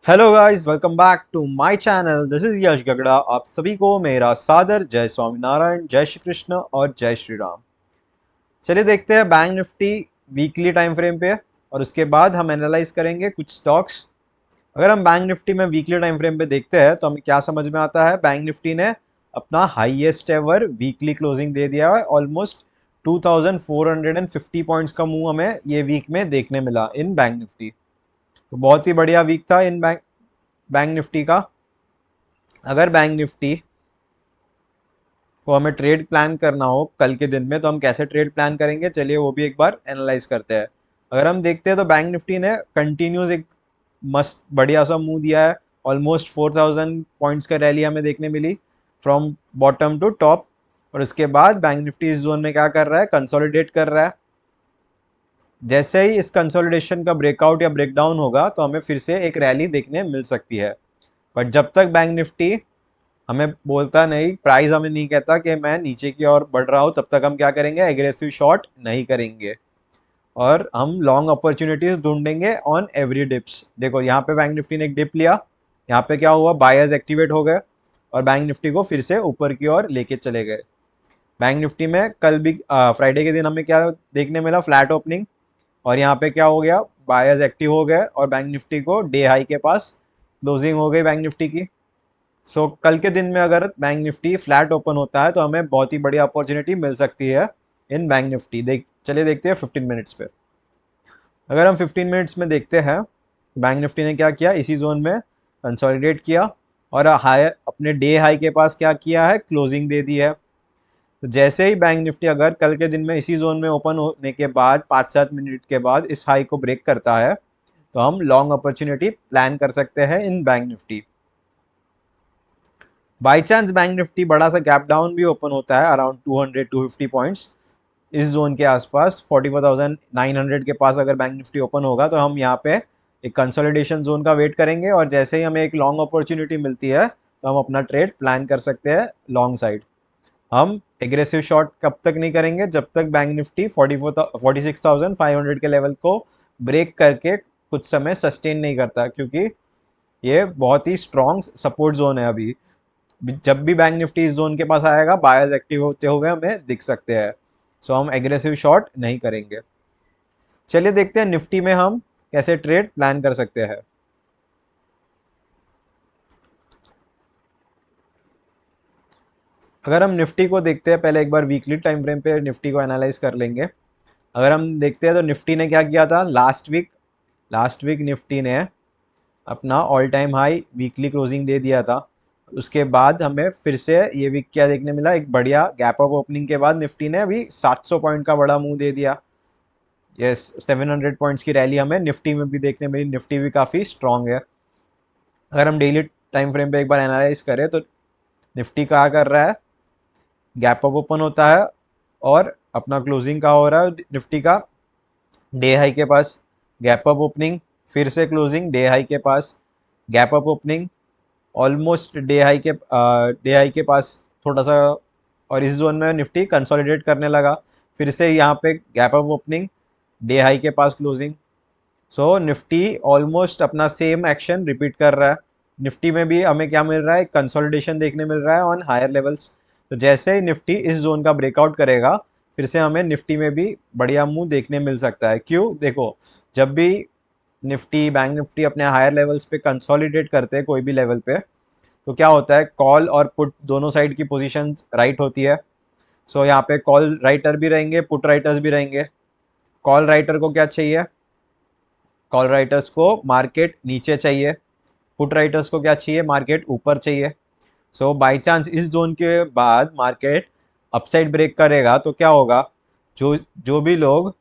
Hello guys, welcome back to my channel. This is Yash Gagda. आप सभी को मेरा सादर जय स्वामीनारायण, जय श्री कृष्ण और जय श्री राम। चलिए देखते हैं bank Nifty weekly time frame पे, और उसके बाद हम एनालाइज करेंगे कुछ स्टॉक्स। अगर हम बैंक निफ्टी में वीकली टाइम फ्रेम पे देखते हैं तो हमें क्या समझ में आता है। बैंक निफ्टी ने अपना हाईएस्ट एवर वीकली क्लोजिंग दे दिया है। ऑलमोस्ट 2450 पॉइंट्स का मूव हमें ये वीक में देखने मिला इन बैंक निफ्टी। तो बहुत ही बढ़िया वीक था इन बैंक बैंक निफ्टी का। अगर बैंक निफ्टी को हमें ट्रेड प्लान करना हो कल के दिन में, तो हम कैसे ट्रेड प्लान करेंगे, चलिए वो भी एक बार एनालाइज करते हैं। अगर हम देखते हैं तो बैंक निफ्टी ने कंटिन्यूस एक मस्त बढ़िया सा मूव दिया है। ऑलमोस्ट 4000 पॉइंट्स का रैली हमें देखने मिली फ्रॉम बॉटम टू टॉप। और उसके बाद बैंक निफ्टी इस जोन में क्या कर रहा है, कंसोलिडेट कर रहा है। जैसे ही इस कंसोलिडेशन का ब्रेकआउट या ब्रेकडाउन होगा तो हमें फिर से एक रैली देखने मिल सकती है। बट जब तक बैंक निफ्टी हमें बोलता नहीं, प्राइस हमें नहीं कहता कि मैं नीचे की ओर बढ़ रहा हूँ, तब तक हम क्या करेंगे, एग्रेसिव शॉट नहीं करेंगे। और हम लॉन्ग अपॉर्चुनिटीज ढूंढेंगे ऑन एवरी डिप्स। देखो यहाँ पे बैंक निफ्टी ने एक डिप लिया, यहाँ पे क्या हुआ, बायर्स एक्टिवेट हो गए और बैंक निफ्टी को फिर से ऊपर की ओर लेके चले गए। बैंक निफ्टी में कल भी फ्राइडे के दिन हमें क्या देखने मिला, फ्लैट ओपनिंग। और यहाँ पे क्या हो गया, बायर्स एक्टिव हो गए और बैंक निफ्टी को डे हाई के पास क्लोजिंग हो गई बैंक निफ्टी की। कल के दिन में अगर बैंक निफ्टी फ्लैट ओपन होता है तो हमें बहुत ही बड़ी अपॉर्चुनिटी मिल सकती है इन बैंक निफ्टी। चलिए देखते हैं 15 मिनट्स पे। अगर हम 15 मिनट्स में देखते हैं, बैंक निफ्टी ने क्या किया, इसी जोन में कंसोलिडेट किया और हाई अपने डे हाई के पास क्या किया है, क्लोजिंग दे दी है। तो जैसे ही बैंक निफ्टी अगर कल के दिन में इसी जोन में ओपन होने के बाद 5-7 मिनट के बाद इस हाई को ब्रेक करता है, तो हम लॉन्ग अपॉर्चुनिटी प्लान कर सकते हैं in bank Nifty. By chance bank Nifty बड़ा सा गैप डाउन भी ओपन होता है अराउंड 200-250 पॉइंट्स इस जोन के आसपास, 44,900 के पास अगर बैंक निफ्टी ओपन होगा, तो हम यहाँ पे एक कंसोलिडेशन जोन का वेट करेंगे और जैसे ही हमें एक लॉन्ग अपॉर्चुनिटी मिलती है तो हम अपना ट्रेड प्लान कर सकते हैं लॉन्ग साइड। हम एग्रेसिव शॉट कब तक नहीं करेंगे, जब तक बैंक निफ्टी 46,500 के लेवल को ब्रेक करके कुछ समय सस्टेन नहीं करता, क्योंकि ये बहुत ही स्ट्रॉन्ग सपोर्ट जोन है अभी। जब भी बैंक निफ्टी इस जोन के पास आएगा, बायर्स एक्टिव होते हुए हमें दिख सकते हैं। हम एग्रेसिव शॉट नहीं करेंगे। चलिए देखते हैं निफ्टी में हम कैसे ट्रेड प्लान कर सकते हैं। अगर हम निफ्टी को देखते हैं, पहले एक बार वीकली टाइम फ्रेम पे निफ्टी को एनालाइज कर लेंगे। अगर हम देखते हैं तो निफ्टी ने क्या किया था लास्ट वीक निफ्टी ने अपना all time high weekly closing दे दिया था। उसके बाद हमें फिर से ये वीक क्या देखने मिला, एक बढ़िया गैप अप ओपनिंग के बाद निफ्टी ने अभी 700 पॉइंट का बड़ा मूव दे दिया। यस, 700 पॉइंट्स की रैली हमें निफ्टी में भी देखने मिली। निफ्टी भी काफ़ी स्ट्रांग है। अगर हम डेली टाइम फ्रेम पे एक बार एनालाइज करें तो निफ्टी क्या कर रहा है, गैप अप ओपन होता है और अपना क्लोजिंग का हो रहा है निफ्टी का डे हाई के पास, गैप अप ओपनिंग, फिर से क्लोजिंग डे हाई के पास, gap up opening, almost day high के पास थोड़ा सा। और इस जोन में निफ्टी कंसोलिडेट करने लगा, फिर से यहाँ पे gap up opening, day high के पास क्लोजिंग। निफ्टी ऑलमोस्ट अपना सेम एक्शन रिपीट कर रहा है। निफ्टी में भी हमें क्या मिल रहा है, कंसोलिडेशन देखने मिल रहा है ऑन हायर लेवल्स। तो जैसे ही निफ्टी इस जोन का ब्रेकआउट करेगा, फिर से हमें निफ्टी में भी बढ़िया मूव देखने मिल सकता है। क्यों, देखो, जब भी निफ्टी बैंक निफ्टी अपने हायर लेवल्स पे कंसोलिडेट करते हैं कोई भी लेवल पे, तो क्या होता है, कॉल और पुट दोनों साइड की पोजीशन राइट होती है। यहाँ पे कॉल राइटर भी रहेंगे, पुट राइटर्स भी रहेंगे। कॉल राइटर को क्या चाहिए, कॉल राइटर्स को मार्केट नीचे चाहिए, पुट राइटर्स को क्या चाहिए, मार्केट ऊपर चाहिए। बाई चांस इस जोन के बाद मार्केट अपसाइड ब्रेक करेगा तो क्या होगा, जो जो भी लोग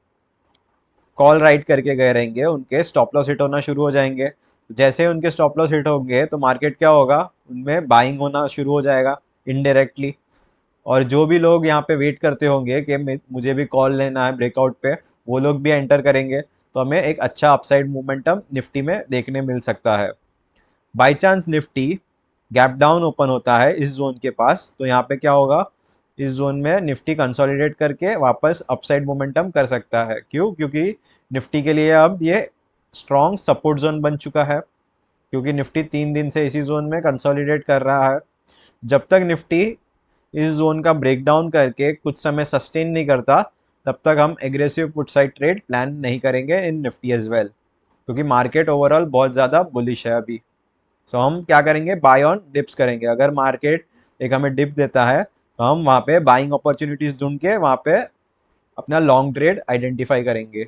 कॉल राइट करके गए रहेंगे उनके स्टॉप लॉस हिट होना शुरू हो जाएंगे। जैसे ही उनके स्टॉप लॉस हिट होंगे तो मार्केट क्या होगा, उनमें बाइंग होना शुरू हो जाएगा इनडायरेक्टली। और जो भी लोग यहाँ पे वेट करते होंगे कि मुझे भी कॉल लेना है ब्रेकआउट पे, वो लोग भी एंटर करेंगे। तो हमें एक अच्छा अपसाइड मोमेंटम निफ्टी में देखने मिल सकता है। By chance Nifty gap down open होता है इस जोन के पास, तो यहाँ पे क्या होगा, इस जोन में निफ्टी कंसोलिडेट करके वापस अपसाइड मोमेंटम कर सकता है। क्यों, क्योंकि निफ्टी के लिए अब ये स्ट्रॉन्ग सपोर्ट जोन बन चुका है। क्योंकि निफ्टी 3 दिन से इसी जोन में कंसोलिडेट कर रहा है। जब तक निफ्टी इस जोन का ब्रेकडाउन करके कुछ समय सस्टेन नहीं करता, तब तक हम aggressive put side trade plan नहीं करेंगे इन निफ्टी एज वेल, क्योंकि मार्केट ओवरऑल बहुत ज़्यादा बुलिश है अभी। सो हम क्या करेंगे, बाय ऑन डिप्स करेंगे। अगर मार्केट एक हमें डिप देता है तो हम वहाँ पे बाइंग अपॉर्चुनिटीज ढूंढ के वहाँ पे अपना लॉन्ग ट्रेड आइडेंटिफाई करेंगे।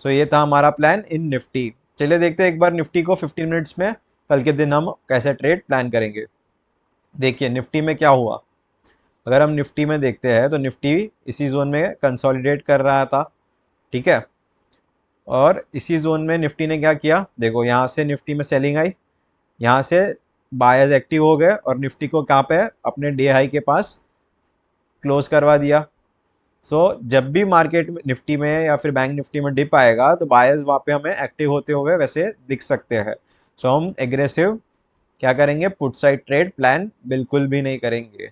सो ये था हमारा प्लान इन निफ्टी। चलिए देखते हैं एक बार निफ्टी को 15 मिनट्स में, कल के दिन हम कैसे ट्रेड प्लान करेंगे। देखिए निफ्टी में क्या हुआ। अगर हम निफ्टी में देखते हैं तो निफ्टी इसी जोन में कंसोलिडेट कर रहा था, ठीक है। और इसी जोन में निफ्टी ने क्या किया, देखो यहाँ से निफ्टी में सेलिंग आई, यहाँ से बायर्स एक्टिव हो गए और निफ्टी को कहाँ पे, अपने डे हाई के पास क्लोज करवा दिया। सो जब भी मार्केट में निफ्टी में या फिर बैंक निफ्टी में डिप आएगा तो बायर्स वहाँ पे हमें एक्टिव होते हुए वैसे दिख सकते हैं। सो हम एग्रेसिव क्या करेंगे, पुट साइड ट्रेड प्लान बिल्कुल भी नहीं करेंगे।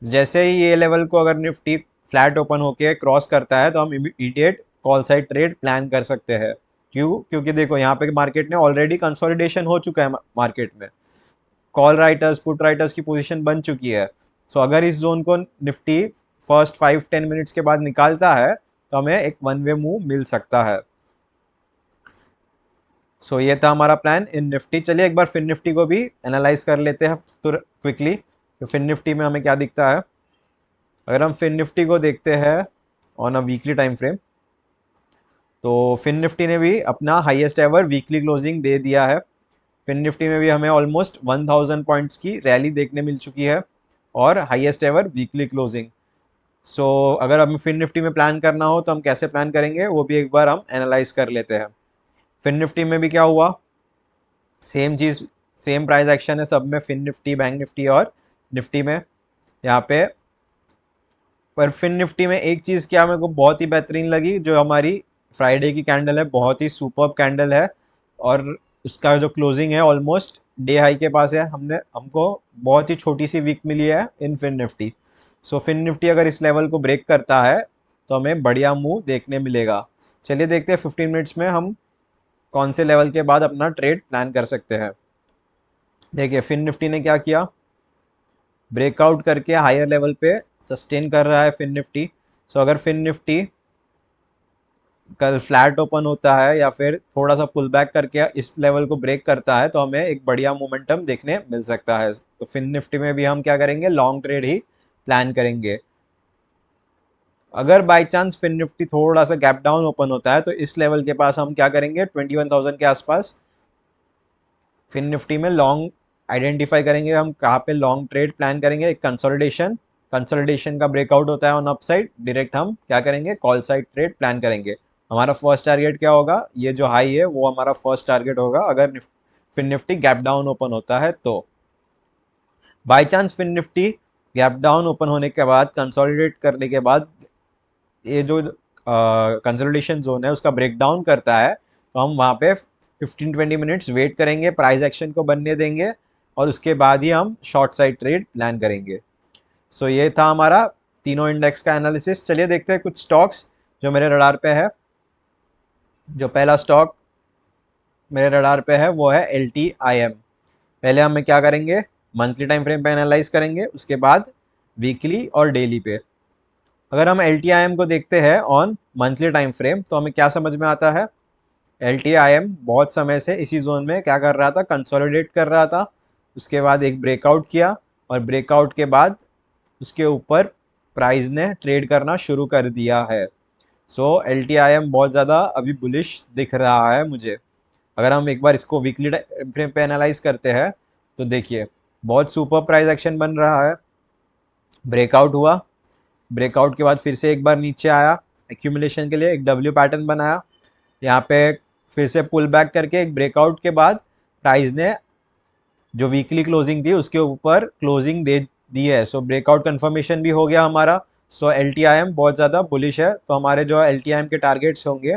जैसे ही ये लेवल को अगर निफ्टी फ्लैट ओपन होके क्रॉस करता है तो हम immediate call side trade plan कर सकते हैं। क्यों, क्योंकि देखो यहाँ पे मार्केट ने ऑलरेडी कंसोलिडेशन हो चुका है मार्केट में, कॉल राइटर्स पुट राइटर्स की पोजीशन बन चुकी है। सो अगर इस जोन को निफ्टी फर्स्ट 5-10 मिनट्स के बाद निकालता है तो हमें एक वन वे मूव मिल सकता है। सो ये था हमारा प्लान इन निफ्टी। चलिए एक बार फिन निफ्टी को भी एनालाइज कर लेते हैं तो क्विकली, तो फिन निफ्टी में हमें क्या दिखता है। अगर हम फिन निफ्टी को देखते हैं on a weekly time frame, तो फिन निफ्टी ने भी अपना हाईएस्ट एवर वीकली क्लोजिंग दे दिया है। फिन निफ्टी में भी हमें ऑलमोस्ट 1000 पॉइंट्स की रैली देखने मिल चुकी है और हाईएस्ट एवर वीकली क्लोजिंग। सो अगर हमें फिन निफ्टी में प्लान करना हो तो हम कैसे प्लान करेंगे वो भी एक बार हम एनालाइज कर लेते हैं। फिन निफ्टी में भी क्या हुआ, सेम चीज़, सेम प्राइस एक्शन है सब में, फिन निफ्टी बैंक निफ्टी और निफ्टी में यहाँ पे। पर फिन निफ्टी में एक चीज़ क्या मेरे को बहुत ही बेहतरीन लगी, जो हमारी फ्राइडे की कैंडल है, बहुत ही सुपर्ब कैंडल है और उसका जो क्लोजिंग है ऑलमोस्ट डे हाई के पास है। हमको बहुत ही छोटी सी वीक मिली है इन फिन निफ्टी। सो फिन निफ्टी अगर इस लेवल को ब्रेक करता है तो हमें बढ़िया मूव देखने मिलेगा। चलिए देखते हैं 15 मिनट्स में हम कौन से लेवल के बाद अपना ट्रेड प्लान कर सकते हैं। देखिए फिन निफ्टी ने क्या किया, ब्रेकआउट करके हायर लेवल पे सस्टेन कर रहा है फिन निफ्टी। सो अगर फिन निफ्टी कल फ्लैट ओपन होता है या फिर थोड़ा सा पुल बैक करके इस लेवल को ब्रेक करता है तो हमें एक बढ़िया मोमेंटम देखने मिल सकता है। तो फिन निफ्टी में भी हम क्या करेंगे, लॉन्ग ट्रेड ही प्लान करेंगे। अगर बाई चांस फिन निफ्टी थोड़ा सा गैप डाउन ओपन होता है तो इस लेवल के पास हम क्या करेंगे, 21,000 के आसपास फिन निफ्टी में लॉन्ग आइडेंटिफाई करेंगे। हम कहाँ पे लॉन्ग ट्रेड प्लान करेंगे, एक कंसोलिडेशन, कंसोलिडेशन का ब्रेकआउट होता है ऑन अपसाइड, डायरेक्ट हम क्या करेंगे, कॉल साइड ट्रेड प्लान करेंगे। हमारा फर्स्ट टारगेट क्या होगा, ये जो हाई है वो हमारा फर्स्ट टारगेट होगा अगर fin Nifty gap down open होता है तो। By chance Fin Nifty gap down open होने के बाद, कंसोलिडेट करने के बाद ये जो कंसोलिडेशन जोन है उसका ब्रेकडाउन करता है तो हम वहाँ पे 15-20 मिनट्स वेट करेंगे, प्राइस एक्शन को बनने देंगे और उसके बाद ही हम शॉर्ट साइड ट्रेड प्लान करेंगे। सो ये था हमारा तीनों इंडेक्स का एनालिसिस। चलिए देखते हैं कुछ स्टॉक्स जो मेरे रडार पे है। जो पहला स्टॉक मेरे रडार पे है वो है LTIM। पहले हम क्या करेंगे, मंथली टाइम फ्रेम पे एनालाइज करेंगे, उसके बाद वीकली और डेली पे। अगर हम LTIM को देखते हैं ऑन मंथली टाइम फ्रेम तो हमें क्या समझ में आता है, LTIM बहुत समय से इसी जोन में क्या कर रहा था, कंसोलिडेट कर रहा था। उसके बाद एक ब्रेकआउट किया और ब्रेकआउट के बाद उसके ऊपर प्राइस ने ट्रेड करना शुरू कर दिया है। सो LTIM बहुत ज़्यादा अभी बुलिश दिख रहा है मुझे। अगर हम एक बार इसको वीकली फ्रेम पे एनालाइज करते हैं तो देखिए बहुत सुपर प्राइस एक्शन बन रहा है। ब्रेकआउट हुआ, ब्रेकआउट के बाद फिर से एक बार नीचे आया, एक्यूमुलेशन के लिए एक W पैटर्न बनाया, यहाँ पे फिर से पुल बैक करके एक ब्रेकआउट के बाद प्राइस ने जो वीकली क्लोजिंग थी उसके ऊपर क्लोजिंग दे दी है। सो ब्रेकआउट कंफर्मेशन भी हो गया हमारा। सो LTIM बहुत ज़्यादा बुलिश है। तो हमारे जो LTIM के टारगेट्स होंगे,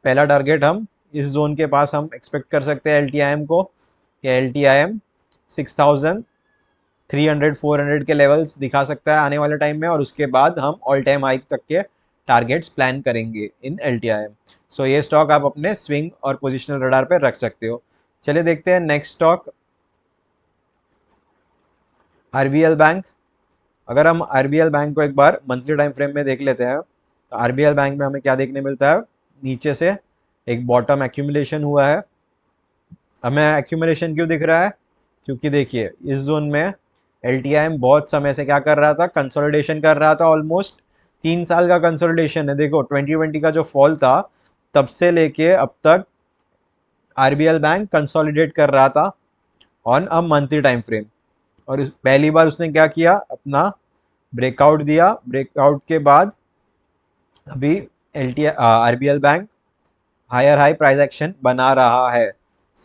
पहला टारगेट हम इस जोन के पास हम एक्सपेक्ट कर सकते हैं LTIM को, कि LTIM 6,300 400 के लेवल्स दिखा सकता है आने वाले टाइम में और उसके बाद हम ऑल टाइम हाई तक के टारगेट्स प्लान करेंगे इन LTIM। सो ये स्टॉक आप अपने स्विंग और पोजिशनल रडार पे रख सकते हो। चलिए देखते हैं नेक्स्ट स्टॉक, RBL बैंक। अगर हम RBL बैंक को एक बार मंथली टाइम फ्रेम में देख लेते हैं तो RBL बैंक में हमें क्या देखने मिलता है, नीचे से एक बॉटम एक्यूमुलेशन हुआ है। हमें एक्यूमुलेशन क्यों दिख रहा है, क्योंकि देखिए इस जोन में LTIM बहुत समय से क्या कर रहा था, कंसोलिडेशन कर रहा था। ऑलमोस्ट 3 साल का कंसोलिडेशन है। देखो 2020 का जो फॉल था तब से लेके अब तक RBL बैंक कंसोलिडेट कर रहा था on a monthly time frame. और पहली बार उसने क्या किया, अपना ब्रेकआउट दिया। ब्रेकआउट के बाद अभी RBL bank higher high price action बना रहा है।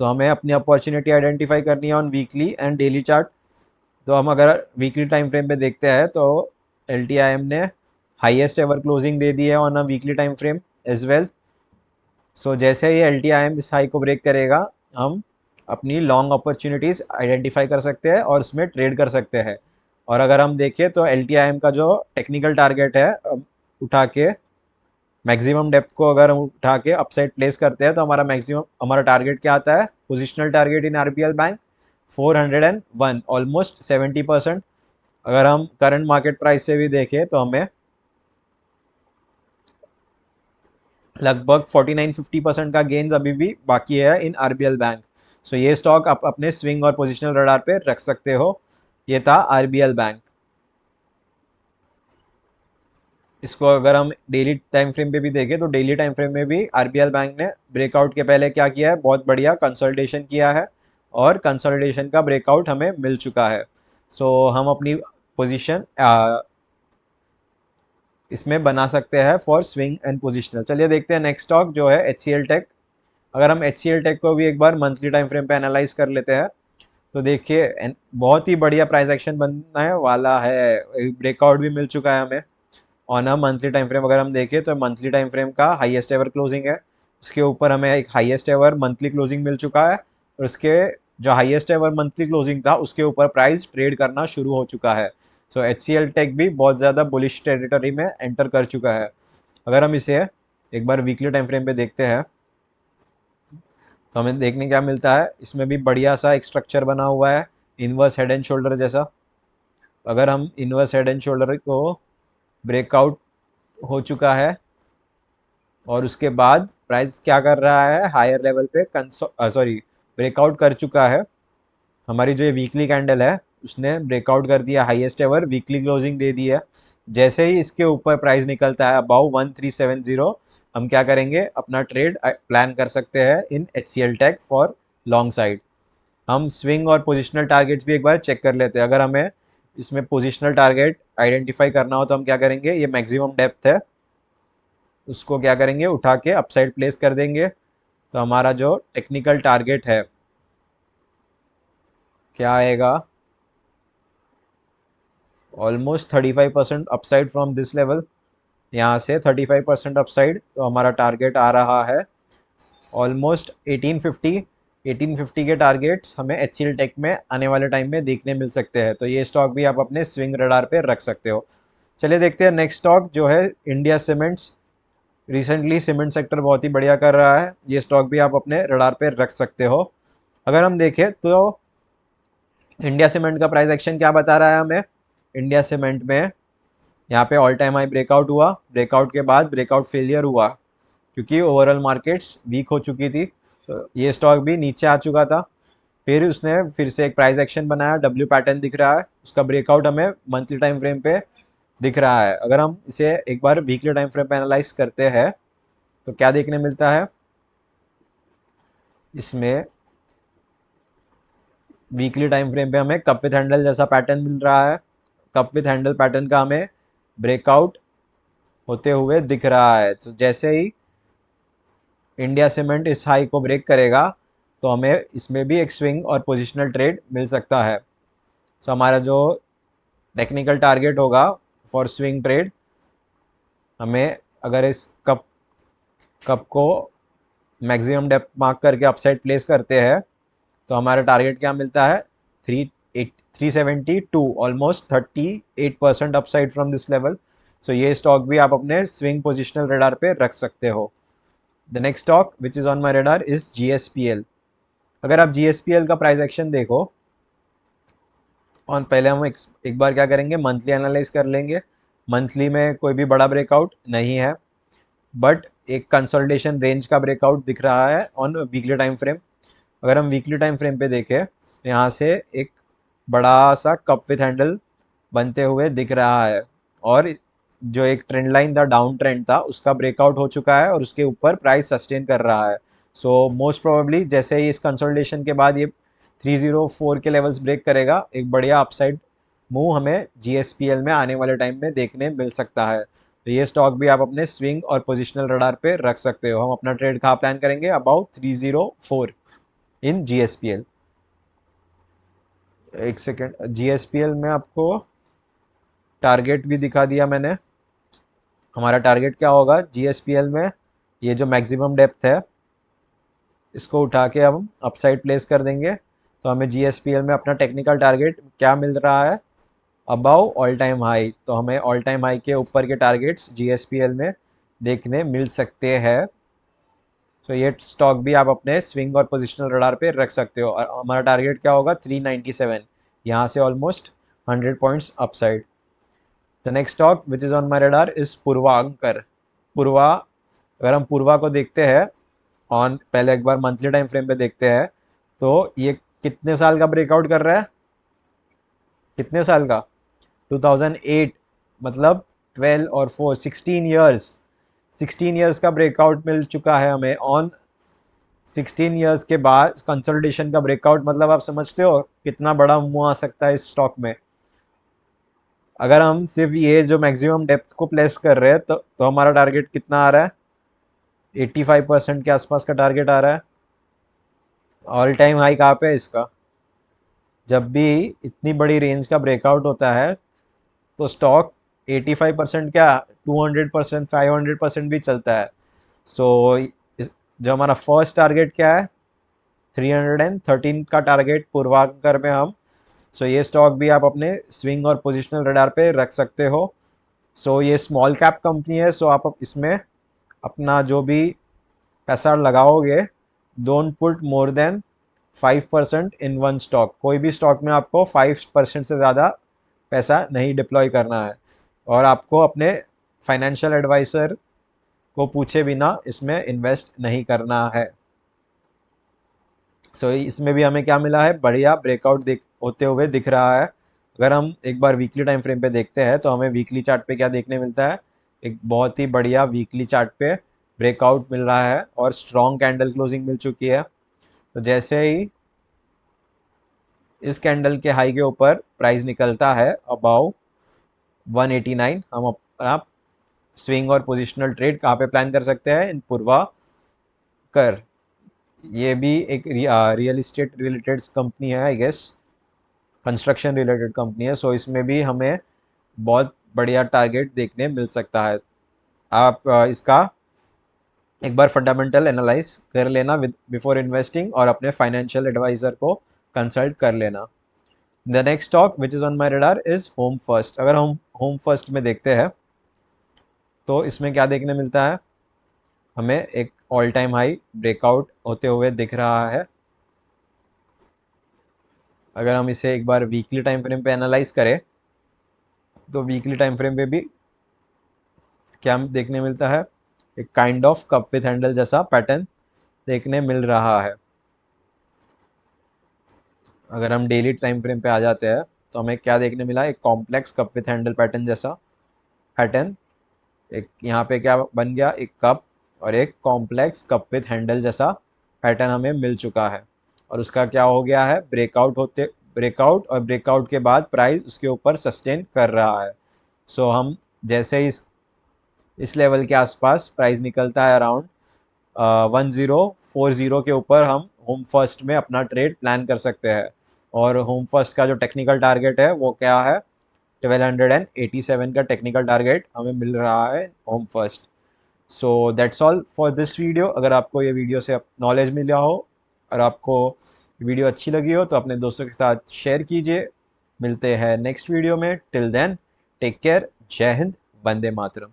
सो हमें अपनी अपॉर्चुनिटी आइडेंटिफाई करनी है on weekly and daily chart. तो हम अगर वीकली टाइम फ्रेम पे देखते हैं तो LTIM ने हाईएस्ट एवर क्लोजिंग दे दी है on a weekly time frame as well. So जैसे ही LTIM इस हाई को ब्रेक करेगा, हम अपनी लॉन्ग अपॉर्चुनिटीज़ आइडेंटिफाई कर सकते हैं और उसमें ट्रेड कर सकते हैं। और अगर हम देखें तो LTIM का जो टेक्निकल टारगेट है, उठा के मैक्सिमम डेप्थ को अगर हम उठा के अपसाइड प्लेस करते हैं तो हमारा टारगेट क्या आता है, पोजिशनल टारगेट इन RBL बैंक 401, ऑलमोस्ट 70%। अगर हम करंट मार्केट प्राइस से भी देखें तो हमें लगभग 49-50% का गेन्स अभी भी बाकी है इन RBL बैंक। सो ये स्टॉक आप अपने स्विंग और पोजिशनल रडार पे रख सकते हो। ये था RBL बैंक। इसको अगर हम डेली टाइम फ्रेम पे भी देखें तो डेली टाइम फ्रेम में भी RBL बैंक ने ब्रेकआउट के पहले क्या किया है, बहुत बढ़िया कंसोलिडेशन किया है और कंसोलिडेशन का ब्रेकआउट हमें मिल चुका है। सो हम अपनी पोजीशन इसमें बना सकते हैं फॉर स्विंग एंड पोजिशनल। चलिए देखते हैं नेक्स्ट स्टॉक जो है HCL टेक। अगर हम HCL टेक को भी एक बार मंथली टाइम फ्रेम पे एनालाइज कर लेते हैं तो देखिए बहुत ही बढ़िया प्राइस एक्शन बनने वाला है। ब्रेकआउट भी मिल चुका है हमें on a monthly time frame. अगर हम देखें तो मंथली टाइम फ्रेम का हाईएस्ट एवर क्लोजिंग है, उसके ऊपर हमें एक हाईएस्ट एवर मंथली क्लोजिंग मिल चुका है। और उसके जो हाईएस्ट एवर मंथली क्लोजिंग था उसके ऊपर प्राइस ट्रेड करना शुरू हो चुका है। सो HCL टेक भी बहुत ज़्यादा बुलिश टेरिटरी में एंटर कर चुका है। अगर हम इसे एक बार वीकली टाइम फ्रेम पे देखते हैं तो हमें देखने क्या मिलता है, इसमें भी बढ़िया सा एक स्ट्रक्चर बना हुआ है इनवर्स हेड एंड शोल्डर जैसा। अगर हम इनवर्स हेड एंड शोल्डर को ब्रेकआउट हो चुका है और उसके बाद प्राइस क्या कर रहा है, हायर लेवल पे सॉरी ब्रेकआउट कर चुका है। हमारी जो ये वीकली कैंडल है उसने ब्रेकआउट कर दिया, हाईएस्ट एवर वीकली क्लोजिंग दे दी है। जैसे ही इसके ऊपर प्राइस निकलता है अबाउ 1370, हम क्या करेंगे, अपना ट्रेड प्लान कर सकते हैं in HCL tech for long side. हम स्विंग और पोजिशनल टारगेट्स भी एक बार चेक कर लेते हैं। अगर हमें इसमें पोजिशनल टारगेट आइडेंटिफाई करना हो तो हम क्या करेंगे, ये मैक्सिमम डेप्थ है उसको क्या करेंगे, उठा के अपसाइड प्लेस कर देंगे। तो हमारा जो टेक्निकल टारगेट है क्या आएगा, almost 35% upside from this level. यहाँ से 35% अपसाइड, तो हमारा टारगेट आ रहा है ऑलमोस्ट 1850। 1850 के टारगेट्स हमें HCL टेक में आने वाले टाइम में देखने मिल सकते हैं। तो ये स्टॉक भी आप अपने स्विंग रडार पे रख सकते हो। चलिए देखते हैं नेक्स्ट स्टॉक जो है India cements. Recently cement sector बहुत ही बढ़िया कर रहा है, ये स्टॉक भी आप अपने रडार पे रख सकते हो। अगर हम देखें तो इंडिया सीमेंट का प्राइस एक्शन क्या बता रहा है हमें, इंडिया सीमेंट में यहाँ पे ऑल टाइम हाई ब्रेकआउट हुआ, ब्रेकआउट के बाद ब्रेकआउट फेलियर हुआ क्योंकि ओवरऑल मार्केट्स वीक हो चुकी थी। तो ये स्टॉक भी नीचे आ चुका था, फिर उसने फिर से एक प्राइस एक्शन बनाया, डब्ल्यू पैटर्न दिख रहा है, उसका ब्रेकआउट हमें मंथली टाइम फ्रेम पे दिख रहा है। अगर हम इसे एक बार वीकली टाइम फ्रेम पे एनालाइज करते हैं तो क्या देखने मिलता है, इसमें वीकली टाइम फ्रेम पे हमें कप विथ हैंडल जैसा पैटर्न मिल रहा है। कप विथ हैंडल पैटर्न का हमें ब्रेकआउट होते हुए दिख रहा है। तो जैसे ही इंडिया सीमेंट इस हाई को ब्रेक करेगा तो हमें इसमें भी एक स्विंग और पोजिशनल ट्रेड मिल सकता है। सो हमारा जो टेक्निकल टारगेट होगा फॉर स्विंग ट्रेड, हमें अगर इस कप को मैक्सिमम डेप्थ मार्क करके अपसाइड प्लेस करते हैं तो हमारा टारगेट क्या मिलता है, 372, almost 38% upside from this level. So ये स्टॉक भी आप अपने स्विंग पोजिशनल रेडार पे रख सकते हो। The next stock which is on my radar is GSPL। अगर आप GSPL का प्राइस एक्शन देखो, और पहले हम एक बार क्या करेंगे, मंथली एनालाइज कर लेंगे। मंथली में कोई भी बड़ा ब्रेकआउट नहीं है, बट एक कंसोलिडेशन रेंज का ब्रेकआउट दिख रहा है ऑन वीकली टाइम फ्रेम। अगर हम वीकली टाइम फ्रेम पे देखें तो यहाँ से एक बड़ा सा कप विथ हैंडल बनते हुए दिख रहा है, और जो एक ट्रेंड लाइन था, डाउन ट्रेंड था, उसका ब्रेकआउट हो चुका है और उसके ऊपर प्राइस सस्टेन कर रहा है। सो मोस्ट प्रोबेबली जैसे ही इस कंसोलिडेशन के बाद ये 304 के लेवल्स ब्रेक करेगा, एक बढ़िया अपसाइड मूव हमें GSPL में आने वाले टाइम में देखने मिल सकता है। तो ये स्टॉक भी आप अपने स्विंग और पोजिशनल रडार पे रख सकते हो। हम अपना ट्रेड कहाँ प्लान करेंगे, अबाउट 304 इन GSPL। एक सेकेंड, GSPL में आपको टारगेट भी दिखा दिया मैंने। हमारा टारगेट क्या होगा GSPL में, ये जो मैक्सिमम डेप्थ है इसको उठा के हम अपसाइड प्लेस कर देंगे, तो हमें GSPL में अपना टेक्निकल टारगेट क्या मिल रहा है, अबाउ ऑल टाइम हाई। तो हमें ऑल टाइम हाई के ऊपर के टारगेट्स GSPL में देखने मिल सकते हैं। तो ये स्टॉक भी आप अपने स्विंग और पोजिशनल रडार पे रख सकते हो। और हमारा टारगेट क्या होगा 397, यहाँ से almost 100 points upside. The next stock which is on my radar is Puravankara. Purva, अगर हम पूर्वा को देखते हैं ऑन, पहले एक बार मंथली टाइम फ्रेम पे देखते हैं, तो ये कितने साल का ब्रेकआउट कर रहा है, कितने साल का, 2008, मतलब 12 और 4 16 ईयर्स, 16 ईयर्स का ब्रेकआउट मिल चुका है हमें ऑन 16 ईयर्स के बाद कंसोलिडेशन का ब्रेकआउट। मतलब आप समझते हो कितना बड़ा मूव आ सकता है इस स्टॉक में। अगर हम सिर्फ ये जो मैक्सिमम डेप्थ को प्लेस कर रहे हैं, तो हमारा टारगेट कितना आ रहा है, 85% के आसपास का टारगेट आ रहा है। ऑल टाइम हाई कहाँ पे है इसका, जब भी इतनी बड़ी रेंज का ब्रेकआउट होता है तो स्टॉक 85% क्या, 200%, 500% भी चलता है। सो जो हमारा फर्स्ट टारगेट क्या है, 313 का टारगेट पूर्वांकर में हम, सो ये स्टॉक भी आप अपने स्विंग और पोजिशनल रडार पे रख सकते हो। सो ये स्मॉल कैप कंपनी है, सो आप इसमें अपना जो भी पैसा लगाओगे, don't put more than 5% in one stock. कोई भी स्टॉक में आपको 5% से ज़्यादा पैसा नहीं डिप्लॉय करना है, और आपको अपने फाइनेंशियल एडवाइज़र को पूछे बिना इसमें इन्वेस्ट नहीं करना है। सो इसमें भी हमें क्या मिला है, बढ़िया ब्रेकआउट होते हुए दिख रहा है। अगर हम एक बार वीकली टाइम फ्रेम पे देखते हैं तो हमें वीकली चार्ट पे क्या देखने मिलता है, एक बहुत ही बढ़िया वीकली चार्ट पे ब्रेकआउट मिल रहा है और स्ट्रॉन्ग कैंडल क्लोजिंग मिल चुकी है। तो जैसे ही इस कैंडल के हाई के ऊपर प्राइस निकलता है अबाउ 189, हम आप स्विंग और पोजिशनल ट्रेड कहाँ पे प्लान कर सकते हैं, इन पूर्वा कर। ये भी एक रियल इस्टेट रिलेटेड कंपनी है, I guess construction related company है। सो इसमें भी हमें बहुत बढ़िया टारगेट देखने मिल सकता है। आप इसका एक बार फंडामेंटल एनालाइज कर लेना बिफोर इन्वेस्टिंग, और अपने फाइनेंशियल एडवाइज़र को कंसल्ट कर लेना। The next stock which is on my radar is home first. अगर हम होम फर्स्ट में देखते हैं तो इसमें क्या देखने मिलता है, हमें एक ऑल टाइम हाई ब्रेकआउट होते हुए दिख रहा है। अगर हम इसे एक बार वीकली टाइम फ्रेम पे एनालाइज करें तो वीकली टाइम फ्रेम पे भी क्या देखने मिलता है, एक kind of cup with handle जैसा पैटर्न देखने मिल रहा है। अगर हम डेली टाइम फ्रेम पे आ जाते हैं तो हमें क्या देखने मिला, एक complex cup with handle pattern जैसा पैटर्न, एक यहाँ पे क्या बन गया, एक कप और एक कॉम्प्लेक्स कप विथ हैंडल जैसा पैटर्न हमें मिल चुका है। और उसका क्या हो गया है, ब्रेकआउट और ब्रेकआउट के बाद प्राइस उसके ऊपर सस्टेन कर रहा है। सो हम जैसे ही इस लेवल के आसपास प्राइस निकलता है अराउंड 1040 के ऊपर, हम होम फर्स्ट में अपना ट्रेड प्लान कर सकते हैं। और होम फर्स्ट का जो टेक्निकल टारगेट है वो क्या है, 1287 का टेक्निकल टारगेट हमें मिल रहा है home first. So that's all for this video. अगर आपको ये वीडियो से नॉलेज मिला हो और आपको वीडियो अच्छी लगी हो तो अपने दोस्तों के साथ शेयर कीजिए। मिलते हैं नेक्स्ट वीडियो में, टिल देन टेक केयर, जय हिंद, वंदे मातरम।